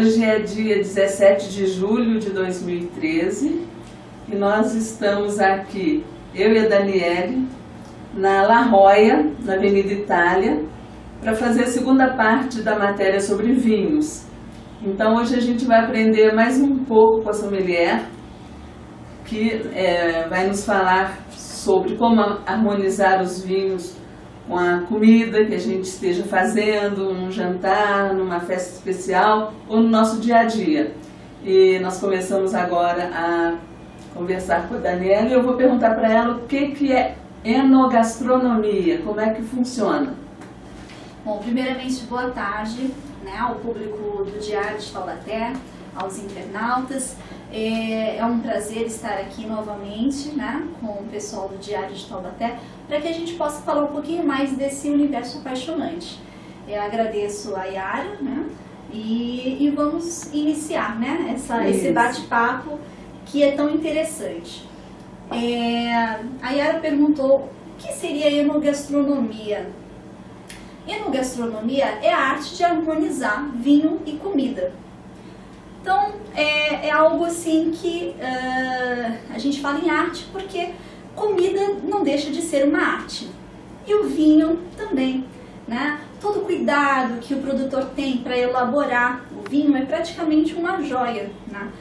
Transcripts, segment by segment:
Hoje é dia 17 de julho de 2013 e nós estamos aqui, eu e a Daniele, na La Jolla, na Avenida Itália, para fazer a segunda parte da matéria sobre vinhos. Então hoje a gente vai aprender mais um pouco com a sommelier, que vai nos falar sobre como harmonizar os vinhos com a comida que a gente esteja fazendo, num jantar, numa festa especial ou no nosso dia a dia. E nós começamos agora a conversar com a Daniela e eu vou perguntar para ela o que é enogastronomia, como é que funciona. Bom, primeiramente, boa tarde, né, ao público do Diário de Taubaté, aos internautas. É um prazer estar aqui novamente, né, com o pessoal do Diário de Taubaté, para que a gente possa falar um pouquinho mais desse universo apaixonante. Eu agradeço a Yara, né, e vamos iniciar, né, esse bate-papo que é tão interessante. A Yara perguntou o que seria enogastronomia. Enogastronomia é a arte de harmonizar vinho e comida. Então, é algo assim que a gente fala em arte porque comida não deixa de ser uma arte. E o vinho também, né? Todo o cuidado que o produtor tem para elaborar o vinho é praticamente uma joia, né?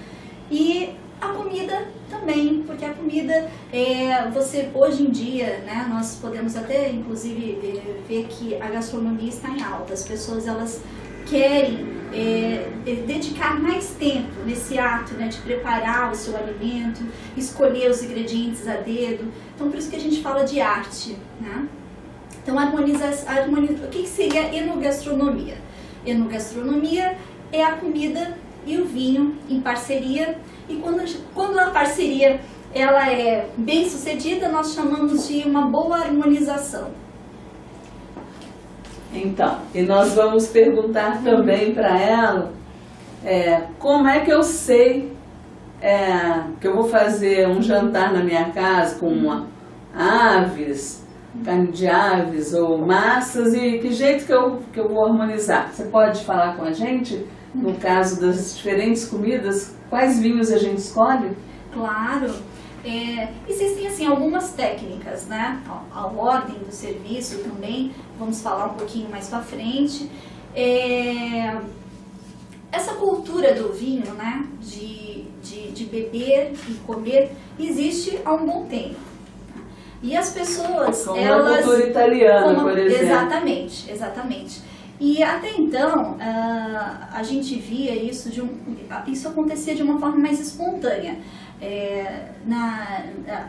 E a comida também, porque a comida, você hoje em dia, né, nós podemos até inclusive ver que a gastronomia está em alta. As pessoas elas querem dedicar mais tempo nesse ato, né, de preparar o seu alimento, escolher os ingredientes a dedo. Então por isso que a gente fala de arte, né? Então o que seria enogastronomia? Enogastronomia é a comida e o vinho em parceria, e quando a parceria ela é bem sucedida, nós chamamos de uma boa harmonização. Então, e nós vamos perguntar também para ela como é que eu sei que eu vou fazer um jantar na minha casa com aves, carne de aves ou massas, e que jeito que eu vou harmonizar. Você pode falar com a gente, no caso das diferentes comidas, quais vinhos a gente escolhe? Claro. Existem assim algumas técnicas, né? A ordem do serviço também, vamos falar um pouquinho mais para frente. Essa cultura do vinho, né? De beber e comer existe há um bom tempo. E as pessoas, como a cultura italiana, por exemplo. Exatamente. E até então, a gente via isso, isso acontecia de uma forma mais espontânea.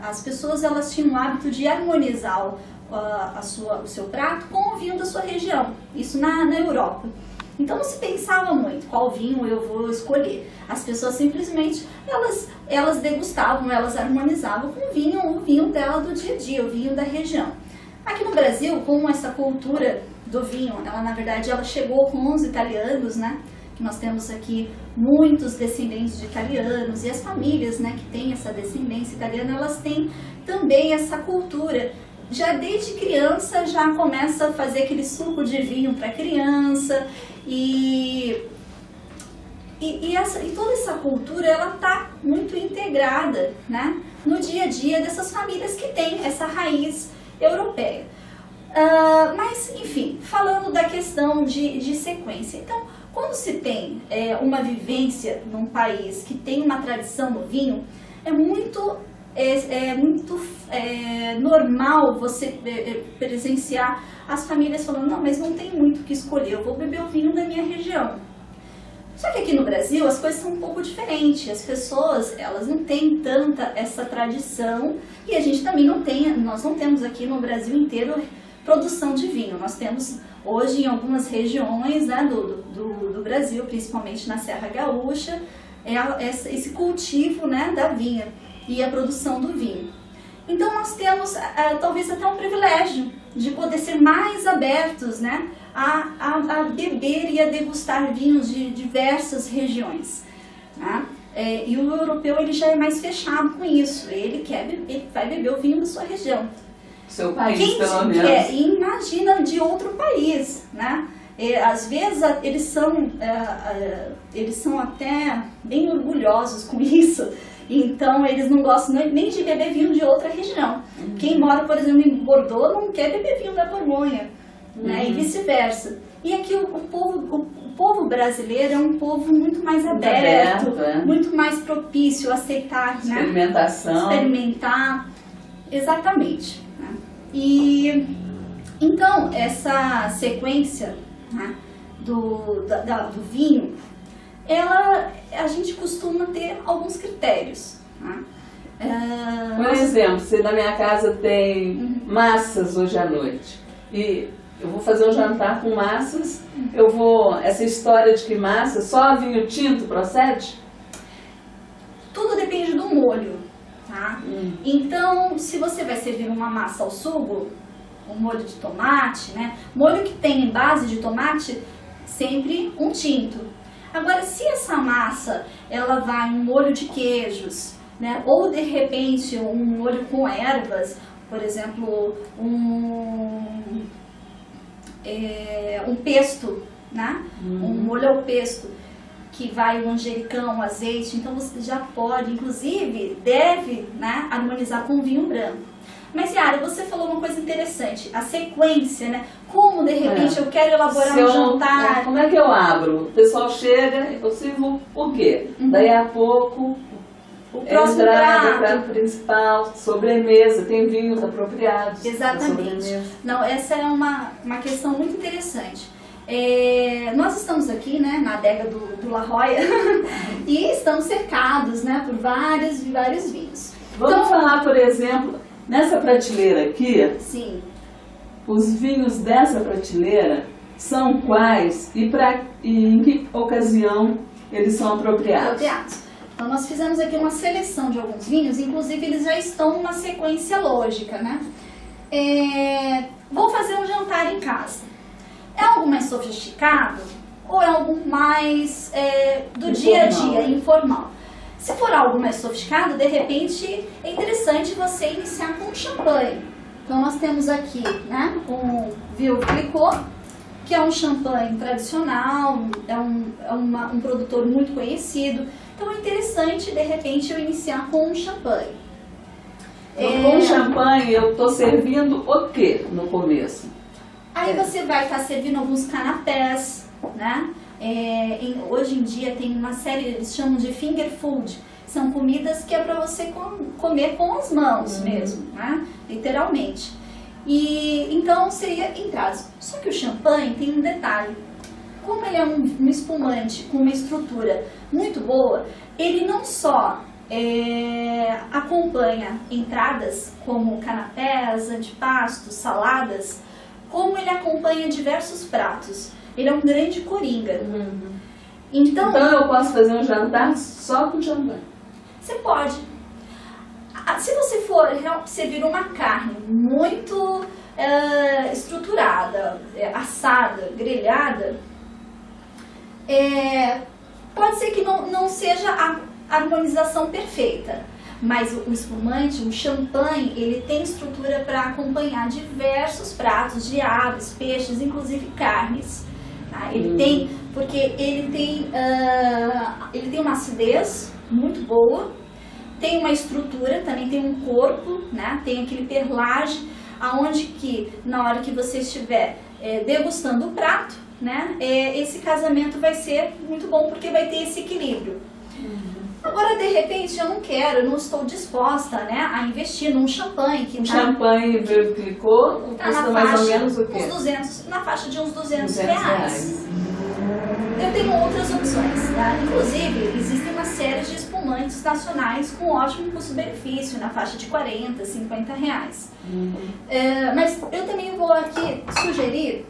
As pessoas elas tinham o hábito de harmonizar o seu prato com o vinho da sua região, isso na Europa. Então não se pensava muito qual vinho eu vou escolher. As pessoas simplesmente elas degustavam, elas harmonizavam com o vinho dela do dia a dia, o vinho da região. Aqui no Brasil, com essa cultura do vinho, ela na verdade ela chegou com os italianos, né? Que nós temos aqui muitos descendentes de italianos, e as famílias, né, que têm essa descendência italiana, elas têm também essa cultura. Já desde criança já começa a fazer aquele suco de vinho para criança, e toda essa cultura ela está muito integrada, né, no dia a dia dessas famílias que têm essa raiz europeia. Mas, enfim, falando da questão de sequência. Então, quando se tem uma vivência num país que tem uma tradição no vinho, é muito normal você presenciar as famílias falando: não, mas não tem muito o que escolher, eu vou beber o vinho da minha região. Só que aqui no Brasil as coisas são um pouco diferentes. As pessoas elas não têm tanta essa tradição, e a gente também nós não temos aqui no Brasil inteiro produção de vinho. Nós temos hoje em algumas regiões, né, do Brasil, principalmente na Serra Gaúcha, esse cultivo, né, da vinha e a produção do vinho. Então nós temos talvez até um privilégio de poder ser mais abertos, né, a beber e a degustar vinhos de diversas regiões, né? E o europeu ele já é mais fechado com isso. Ele vai beber o vinho da sua região. Seu país, pelo menos. Imagina de outro país, né? Às vezes eles são até bem orgulhosos com isso, então eles não gostam nem de beber vinho de outra região. Quem mora, por exemplo, em Bordeaux não quer beber vinho da Borgonha, né? E vice-versa. E aqui o povo brasileiro é um povo muito mais aberto, muito mais propício a aceitar, experimentação. Né? Experimentar, exatamente. Né? E então essa sequência, né, do vinho, a gente costuma ter alguns critérios. Né? Por exemplo, se na minha casa tem massas hoje à noite e eu vou fazer um jantar com massas, essa história de que massa, só vinho tinto procede? Tudo depende do molho, tá? Então, se você vai servir uma massa ao sugo, um molho de tomate, né? Molho que tem em base de tomate, sempre um tinto. Agora, se essa massa, ela vai em molho de queijos, né? Ou de repente um molho com ervas, por exemplo, um pesto, né? Um molho ao pesto, que vai o manjericão, o azeite, então você já pode, inclusive, deve, né, harmonizar com vinho branco. Mas, Yara, você falou uma coisa interessante, a sequência, né? Como, de repente, eu quero elaborar um jantar... Como é que eu abro? O pessoal chega, eu sirvo o quê? Daí a pouco, o próximo prato principal, sobremesa, tem vinhos apropriados. Exatamente. Não, essa é uma questão muito interessante. Nós estamos aqui, né, na adega do La Roya e estamos cercados, né, por vários vinhos. Vamos falar, por exemplo, nessa prateleira aqui. Sim. Os vinhos dessa prateleira são quais e em que ocasião eles são apropriados? Então nós fizemos aqui uma seleção de alguns vinhos, inclusive eles já estão numa sequência lógica, né? Vou fazer um jantar em casa. É algo mais sofisticado ou é algo mais do dia a dia, informal? Se for algo mais sofisticado, de repente é interessante você iniciar com um champanhe. Então nós temos aqui, né, um Veuve Clicquot, que é um champanhe tradicional, um produtor muito conhecido. Então é interessante, de repente, eu iniciar com um champanhe. Com champanhe eu estou servindo o quê no começo? Aí você vai estar servindo alguns canapés, né? Hoje em dia tem uma série, eles chamam de finger food. São comidas que é para você comer com as mãos mesmo, né? Literalmente. E então seria entradas. Só que o champanhe tem um detalhe. Como ele é um espumante com uma estrutura muito boa, ele não só acompanha entradas como canapés, antepastos, saladas, como ele acompanha diversos pratos. Ele é um grande coringa. Então eu posso fazer um jantar só com champanhe? Você pode. Se você for servir uma carne muito estruturada, assada, grelhada, pode ser que não seja a harmonização perfeita, mas o espumante, o champanhe, ele tem estrutura para acompanhar diversos pratos de aves, peixes, inclusive carnes. Tá? Ele tem, porque ele tem uma acidez muito boa, tem uma estrutura, também tem um corpo, né? Tem aquele perlage, aonde que na hora que você estiver degustando o prato, né? Esse casamento vai ser muito bom porque vai ter esse equilíbrio. Agora, de repente, eu não estou disposta, né, a investir num champanhe. Champanhe Veuve Clicquot custa mais ou menos o quê? Na faixa de uns 200 reais. Eu tenho outras opções, tá? Inclusive, existe uma série de espumantes nacionais com ótimo custo-benefício, na faixa de 40, 50 reais. Mas eu também vou aqui sugerir,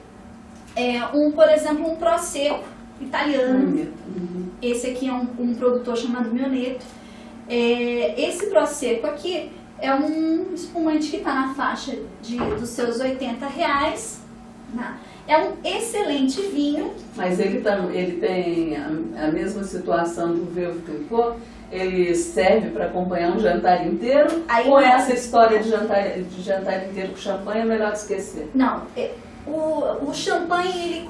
por exemplo, um Prosecco italiano. Esse aqui é um produtor chamado Mioneto. Esse Prosecco aqui é um espumante que está na faixa dos seus 80 reais. Né? É um excelente vinho. Mas ele tem a mesma situação do Veuve Clicquot? Ele serve para acompanhar um jantar inteiro? Ou essa história de jantar inteiro com champanhe é melhor de esquecer? Não, o champanhe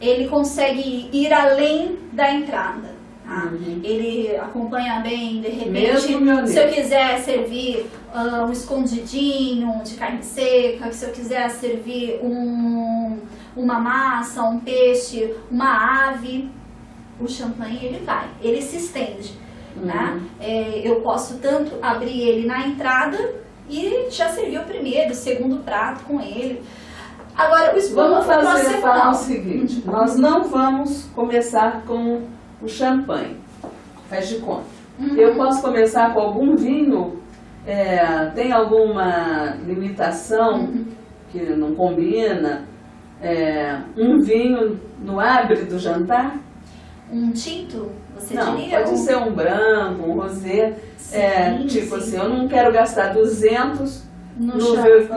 ele consegue ir além da entrada. Tá? Ele acompanha bem, de repente, se eu quiser servir um escondidinho de carne seca, se eu quiser servir uma massa, um peixe, uma ave, o champanhe ele se estende. Né? Eu posso tanto abrir ele na entrada e já servir o primeiro, o segundo prato com ele. Agora, vamos falar o seguinte, nós não vamos começar com o champanhe, faz de conta. Eu posso começar com algum vinho, tem alguma limitação que não combina? Um vinho no abre do jantar? Um tinto, você não, diria? Pode ser um branco, um rosé, tipo assim, eu não quero gastar 200 no Veuve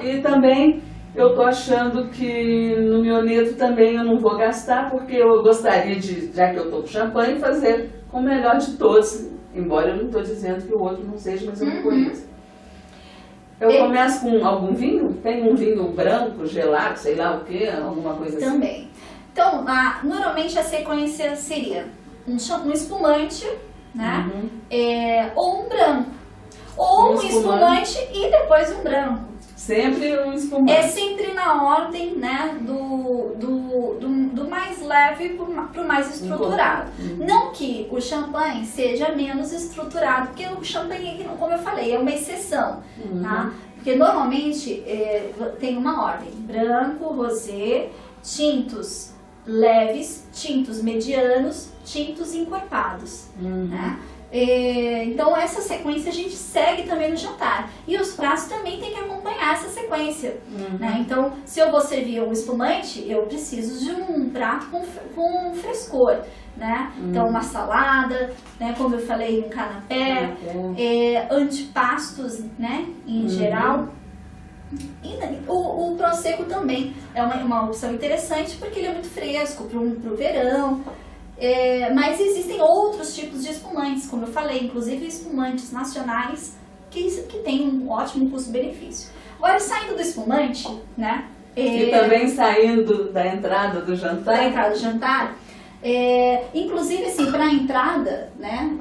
e também eu tô achando que no Mioneto também eu não vou gastar, porque eu gostaria de, já que eu tô com champanhe, fazer com o melhor de todos, embora eu não estou dizendo que o outro não seja, mas eu não conheço. Eu começo com algum vinho? Tem um vinho branco, gelado, sei lá o que, alguma coisa assim? Também. Então, normalmente a sequência seria um espumante, né? Ou um branco. Ou um espumante e depois um branco. Sempre um espumante. É sempre na ordem, né, do mais leve para o mais estruturado. Não que o champanhe seja menos estruturado, porque o champanhe, como eu falei, é uma exceção. Tá? Porque normalmente tem uma ordem: branco, rosé, tintos leves, tintos medianos, tintos encorpados. Né? Então essa sequência a gente segue também no jantar. E os pratos também tem que acompanhar essa sequência. Né? Então, se eu vou servir um espumante, eu preciso de um prato com frescor. Né? Então, uma salada, né? Como eu falei, um canapé, antepastos, né? Em geral. E o Prosecco também é uma opção interessante, porque ele é muito fresco para o verão. Mas existem outros tipos de espumantes, como eu falei, inclusive espumantes nacionais que têm um ótimo custo-benefício. Agora, saindo do espumante, né? E também saindo da entrada do jantar. Da entrada do jantar. Inclusive, assim, para a entrada, né?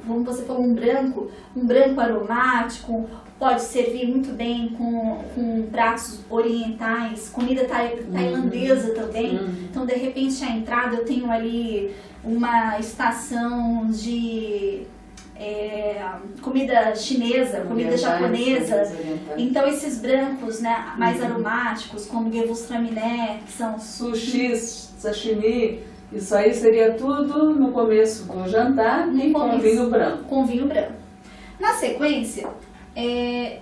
Como você falou, um branco aromático, pode servir muito bem com pratos orientais, comida tailandesa também. Então, de repente, a entrada eu tenho ali uma estação de comida chinesa, comida japonesa. Então, esses brancos, né, mais aromáticos, como gewürztraminer, que são sushi, sashimi, isso aí seria tudo no começo do jantar e com vinho branco. Com vinho branco. Na sequência,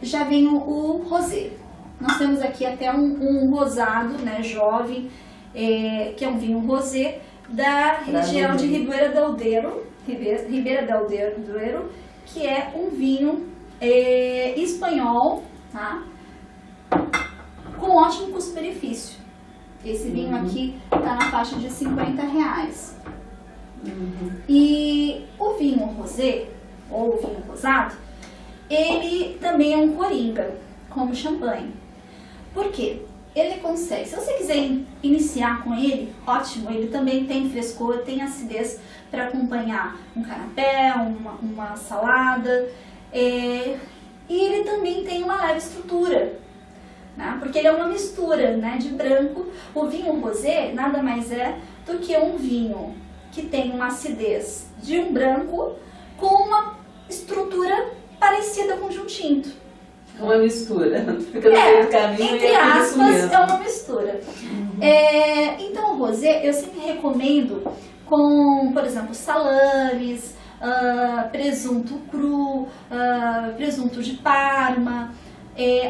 já vem o rosé. Nós temos aqui até um rosado, né, jovem, que é um vinho rosé da região de Ribeira del Duero, que é um vinho espanhol, tá? Com ótimo custo-benefício. Esse vinho aqui está na faixa de R$50. E o vinho rosé, ou o vinho rosado, ele também é um coringa, como o champanhe. Por quê? Ele consegue, se você quiser iniciar com ele, ótimo, ele também tem frescor, tem acidez para acompanhar um canapé, uma salada, e ele também tem uma leve estrutura, né? Porque ele é uma mistura, né, de branco. O vinho rosé nada mais é do que um vinho que tem uma acidez de um branco com uma estrutura parecida com de um tinto. Uma mistura, fica no meio do caminho. Entre aspas, é uma mistura. Então, o rosé eu sempre recomendo com, por exemplo, salames, presunto cru, presunto de Parma,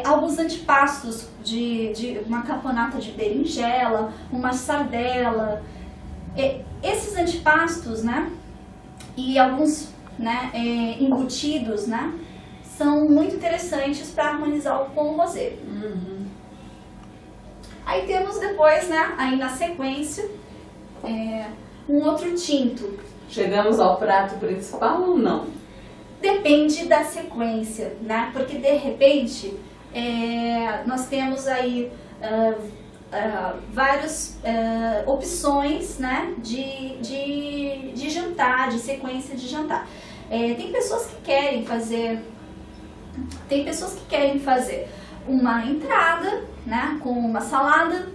alguns antepastos de uma caponata de berinjela, uma sardela. Esses antepastos, né, e alguns, né, embutidos, né, são muito interessantes para harmonizar com o rosé. Aí temos depois, né, aí na sequência, um outro tinto. Chegamos ao prato principal ou não? Depende da sequência, né? Porque de repente Nós temos aí várias opções, né, de jantar, de sequência de jantar. Tem pessoas que querem fazer uma entrada, né, com uma salada,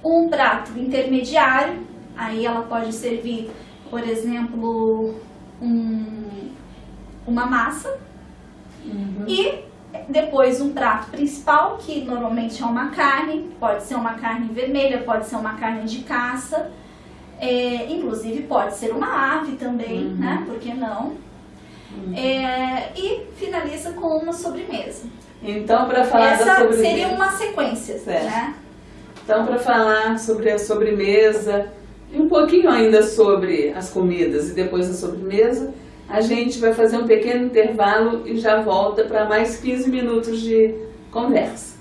um prato intermediário, aí ela pode servir, por exemplo, uma massa, e depois um prato principal, que normalmente é uma carne, pode ser uma carne vermelha, pode ser uma carne de caça, inclusive pode ser uma ave também, né, por que não? E finaliza com uma sobremesa. Então, para falar Essa da sobremesa, seria uma sequência, né? Então, para falar sobre a sobremesa e um pouquinho ainda sobre as comidas e depois a sobremesa, a gente vai fazer um pequeno intervalo e já volta para mais 15 minutos de conversa.